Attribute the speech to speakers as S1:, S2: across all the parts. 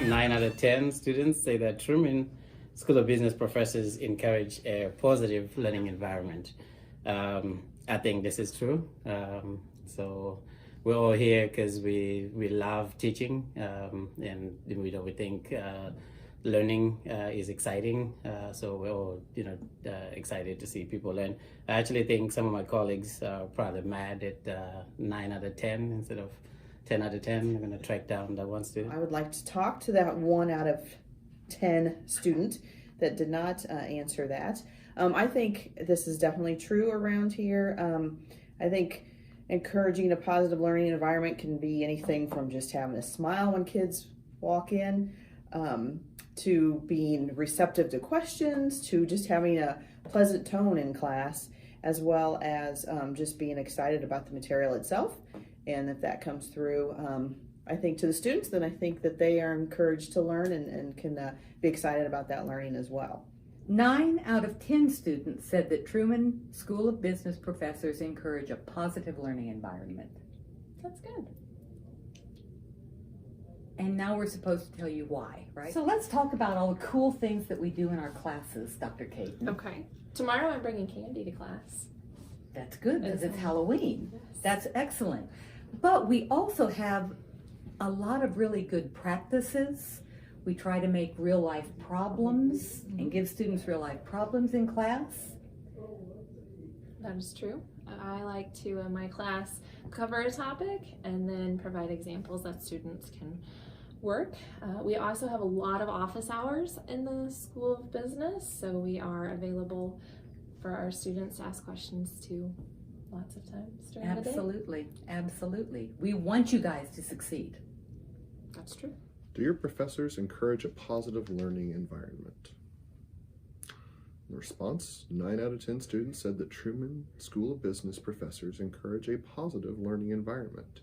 S1: 9 out of 10 students say that Truman School of Business professors encourage a positive learning environment. I think this is true. So we're all here because we love teaching, and we think learning is exciting. So we're all excited to see people learn. I actually think some of my colleagues are probably mad at 9 out of 10 instead of 10 out of 10. I'm going to track down that one student.
S2: I would like to talk to that 1 out of 10 student that did not answer that. I think this is definitely true around here. I think encouraging a positive learning environment can be anything from just having a smile when kids walk in, to being receptive to questions, to just having a pleasant tone in class, as well as just being excited about the material itself. And if that comes through, I think to the students, then I think that they are encouraged to learn and can be excited about that learning as well.
S3: 9 out of 10 students said that Truman School of Business professors encourage a positive learning environment.
S4: That's good.
S3: And now we're supposed to tell you why, right? So let's talk about all the cool things that we do in our classes, Dr. Caden.
S4: Okay. Tomorrow I'm bringing candy to class.
S3: That's good because it's Halloween.
S4: Yes.
S3: That's excellent. But we also have a lot of really good practices. We try to make real life problems and give students real life problems in class.
S4: That is true. I like to, in my class, cover a topic and then provide examples that students can work. We also have a lot of office hours in the School of Business, so we are available for our students to ask questions too lots of times during the day.
S3: Absolutely, absolutely. We want you guys to succeed.
S4: That's true.
S5: Do your professors encourage a positive learning environment? In response, 9 out of 10 students said that Truman School of Business professors encourage a positive learning environment.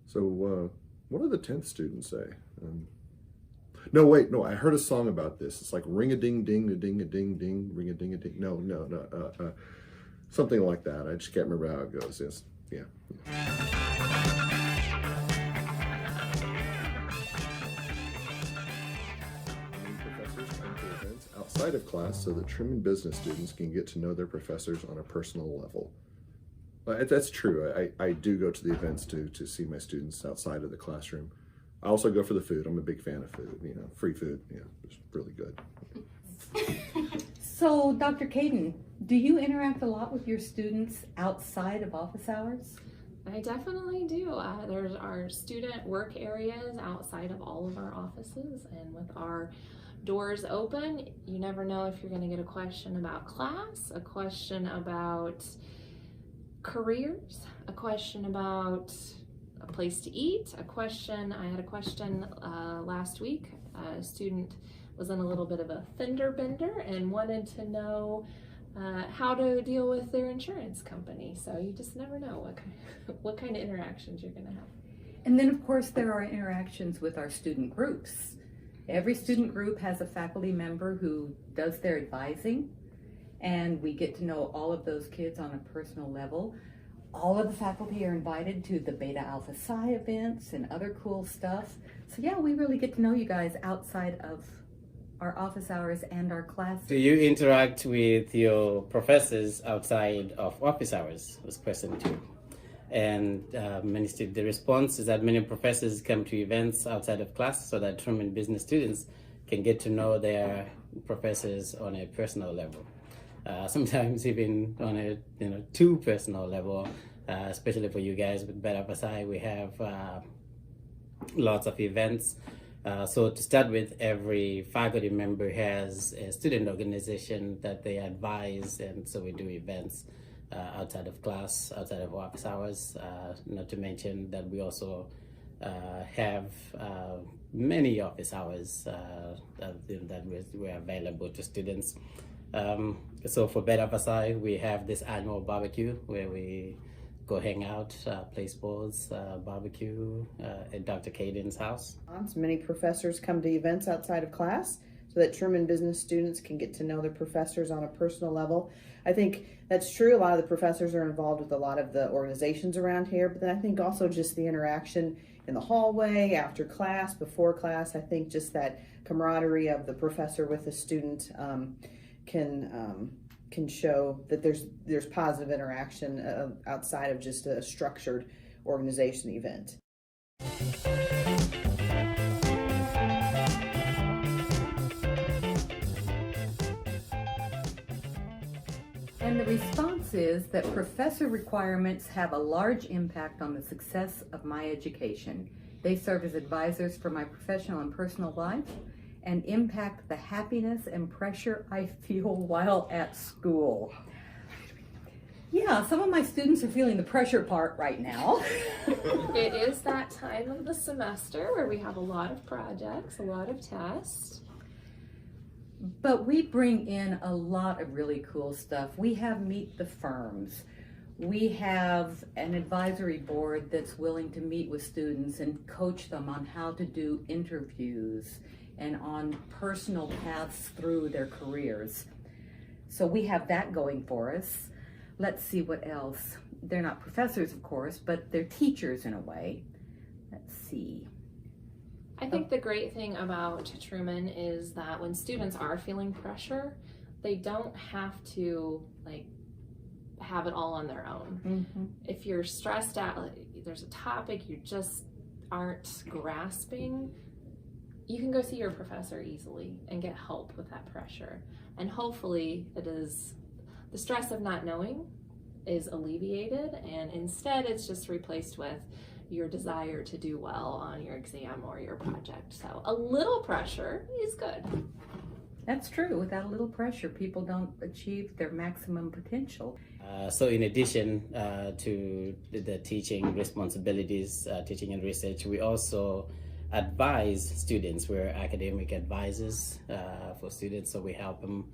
S5: So what do the 10th students say? No, I heard a song about this. It's like ring-a-ding-ding-a-ding-a-ding-ding, ring-a-ding-a-ding. No. Something like that. I just can't remember how it goes. Yes, yeah. Professors come to events outside of class so that Truman Business students can get to know their professors on a personal level. That's true. I do go to the events to see my students outside of the classroom. I also go for the food. I'm a big fan of food. Free food. It's really good.
S3: So, Dr. Caden, do you interact a lot with your students outside of office hours?
S4: I definitely do. There's our student work areas outside of all of our offices, and with our doors open, you never know if you're going to get a question about class, a question about careers, a question about a place to eat, I had a question last week. A student was in a little bit of a fender bender and wanted to know how to deal with their insurance company. So you just never know what kind of interactions you're going to have.
S3: And then, of course, there are interactions with our student groups. Every student group has a faculty member who does their advising, and we get to know all of those kids on a personal level. All of the faculty are invited to the Beta Alpha Psi events and other cool stuff. So yeah, we really get to know you guys outside of our office hours and our classes.
S1: Do you interact with your professors outside of office hours? Was question 2. And the response is that many professors come to events outside of class so that Truman Business students can get to know their professors on a personal level. Sometimes even on a too personal level, especially for you guys with Beta Alpha Psi, we have lots of events. So to start with, every faculty member has a student organization that they advise, and so we do events outside of class, outside of office hours. Not to mention that we also have many office hours that we're available to students. So for Beta Alpha Psi, we have this annual barbecue where we go hang out, play sports, barbecue at Dr. Caden's house.
S2: Many professors come to events outside of class so that Truman business students can get to know their professors on a personal level. I think that's true. A lot of the professors are involved with a lot of the organizations around here, but then I think also just the interaction in the hallway, after class, before class. I think just that camaraderie of the professor with the student can show that there's positive interaction outside of just a structured organization event.
S3: And the response is that professor requirements have a large impact on the success of my education. They serve as advisors for my professional and personal life and impact the happiness and pressure I feel while at school. Yeah, some of my students are feeling the pressure part right now.
S4: It is that time of the semester where we have a lot of projects, a lot of tests.
S3: But we bring in a lot of really cool stuff. We have Meet the Firms. We have an advisory board that's willing to meet with students and coach them on how to do interviews and on personal paths through their careers. So we have that going for us. Let's see what else. They're not professors, of course, but they're teachers in a way. Let's see.
S4: I think the great thing about Truman is that when students are feeling pressure, they don't have to have it all on their own.
S3: Mm-hmm.
S4: If you're stressed out, there's a topic you just aren't grasping, you can go see your professor easily and get help with that pressure. And hopefully it is the stress of not knowing is alleviated, and instead it's just replaced with your desire to do well on your exam or your project. So a little pressure is good.
S3: That's true. Without a little pressure, people don't achieve their maximum potential.
S1: So in addition to the teaching responsibilities, teaching and research, we also advise students. We're academic advisors for students, so we help them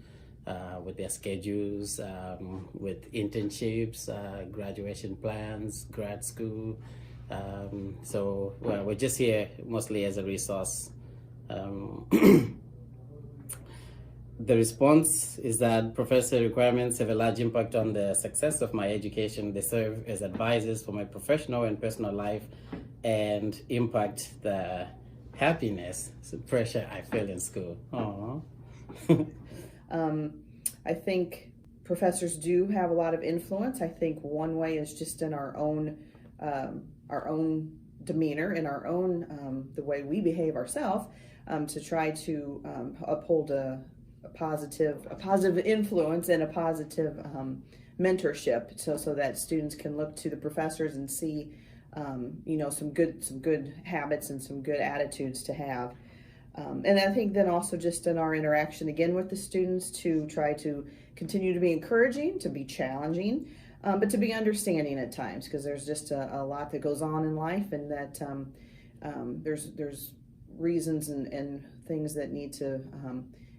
S1: with their schedules, with internships, graduation plans, grad school. So we're just here mostly as a resource. The response is that professor requirements have a large impact on the success of my education. They serve as advisors for my professional and personal life and impact the happiness, the pressure I feel in school.
S2: I think professors do have a lot of influence. I think one way is just in our own demeanor, in our own the way we behave ourselves, to try to uphold a positive influence and a positive mentorship, so that students can look to the professors and see some good habits and some good attitudes to have. And I think then also just in our interaction again with the students, to try to continue to be encouraging, to be challenging, but to be understanding at times, because there's just a lot that goes on in life, and that there's reasons and things that need to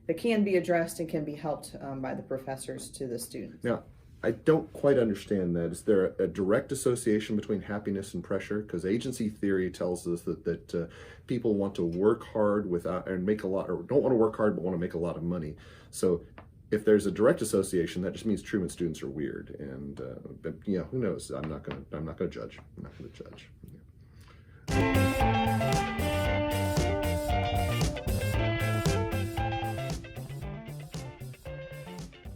S2: that can be addressed and can be helped by the professors to the students.
S5: Now, I don't quite understand that. Is there a direct association between happiness and pressure? Because agency theory tells us that people want to work hard and make a lot, or don't want to work hard but want to make a lot of money. So if there's a direct association, that just means Truman students are weird. And but who knows? I'm not gonna judge. I'm not gonna judge.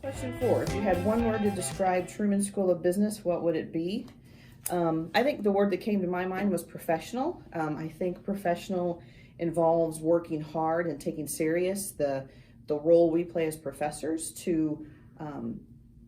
S2: Question 4, if you had one word to describe Truman School of Business, what would it be? I think the word that came to my mind was professional. I think professional involves working hard and taking serious the role we play as professors to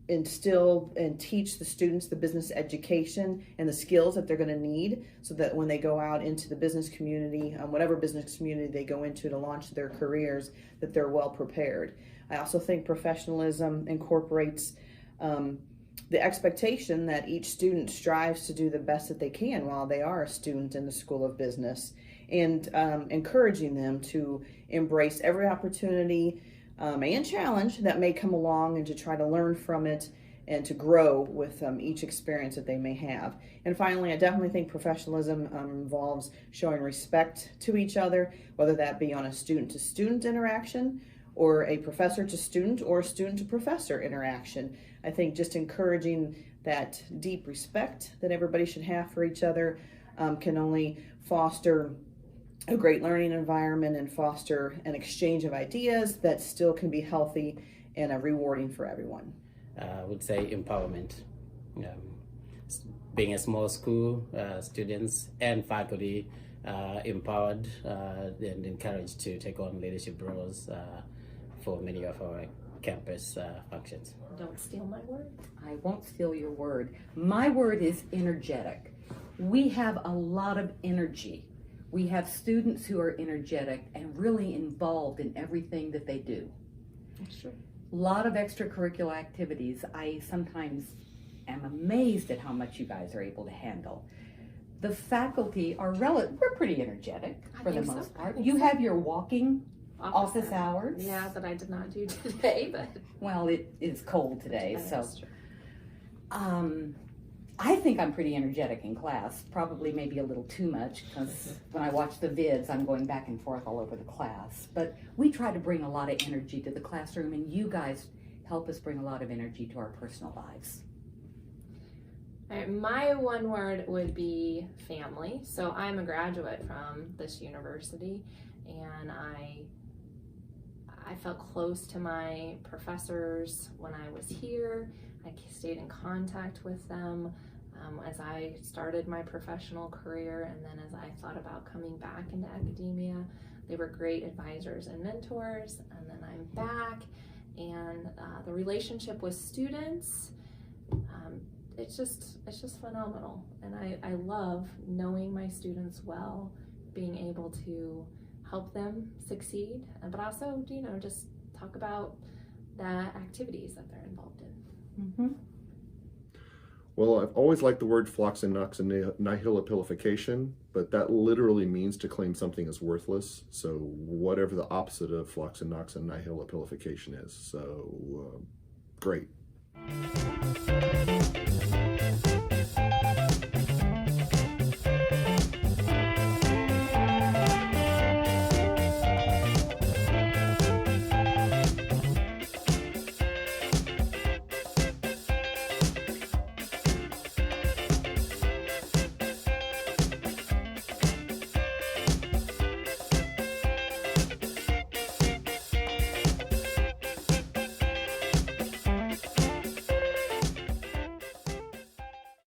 S2: instill and teach the students the business education and the skills that they're going to need, so that when they go out into the business community, whatever business community they go into to launch their careers, that they're well prepared. I also think professionalism incorporates the expectation that each student strives to do the best that they can while they are a student in the School of Business, and encouraging them to embrace every opportunity and challenge that may come along, and to try to learn from it and to grow with each experience that they may have. And finally, I definitely think professionalism involves showing respect to each other, whether that be on a student-to-student interaction or a professor to student or student to professor interaction. I think just encouraging that deep respect that everybody should have for each other can only foster a great learning environment and foster an exchange of ideas that still can be healthy and rewarding for everyone.
S1: I would say empowerment. Being a small school, students and faculty empowered and encouraged to take on leadership roles for many of our campus functions.
S4: Don't steal my word.
S3: I won't steal your word. My word is energetic. We have a lot of energy. We have students who are energetic and really involved in everything that they do.
S4: That's true.
S3: A lot of extracurricular activities. I sometimes am amazed at how much you guys are able to handle. The faculty are we're pretty energetic for the most part. You have your walking office hours.
S4: Yeah, that I did not do today, but
S3: well, it is cold today, so
S4: that's true.
S3: I think I'm pretty energetic in class, probably maybe a little too much, because when I watch the vids, I'm going back and forth all over the class. But we try to bring a lot of energy to the classroom, and you guys help us bring a lot of energy to our personal lives.
S4: All right, my one word would be family. So I'm a graduate from this university, and I felt close to my professors when I was here. I stayed in contact with them as I started my professional career, and then as I thought about coming back into academia. They were great advisors and mentors, and then I'm back, and the relationship with students, it's just phenomenal, and I love knowing my students well, being able to help them succeed, but also, just talk about the activities that they're involved in.
S3: Mm-hmm.
S5: Well, I've always liked the word nihilopilification, but that literally means to claim something as worthless. So whatever the opposite of nihilopilification is. So great.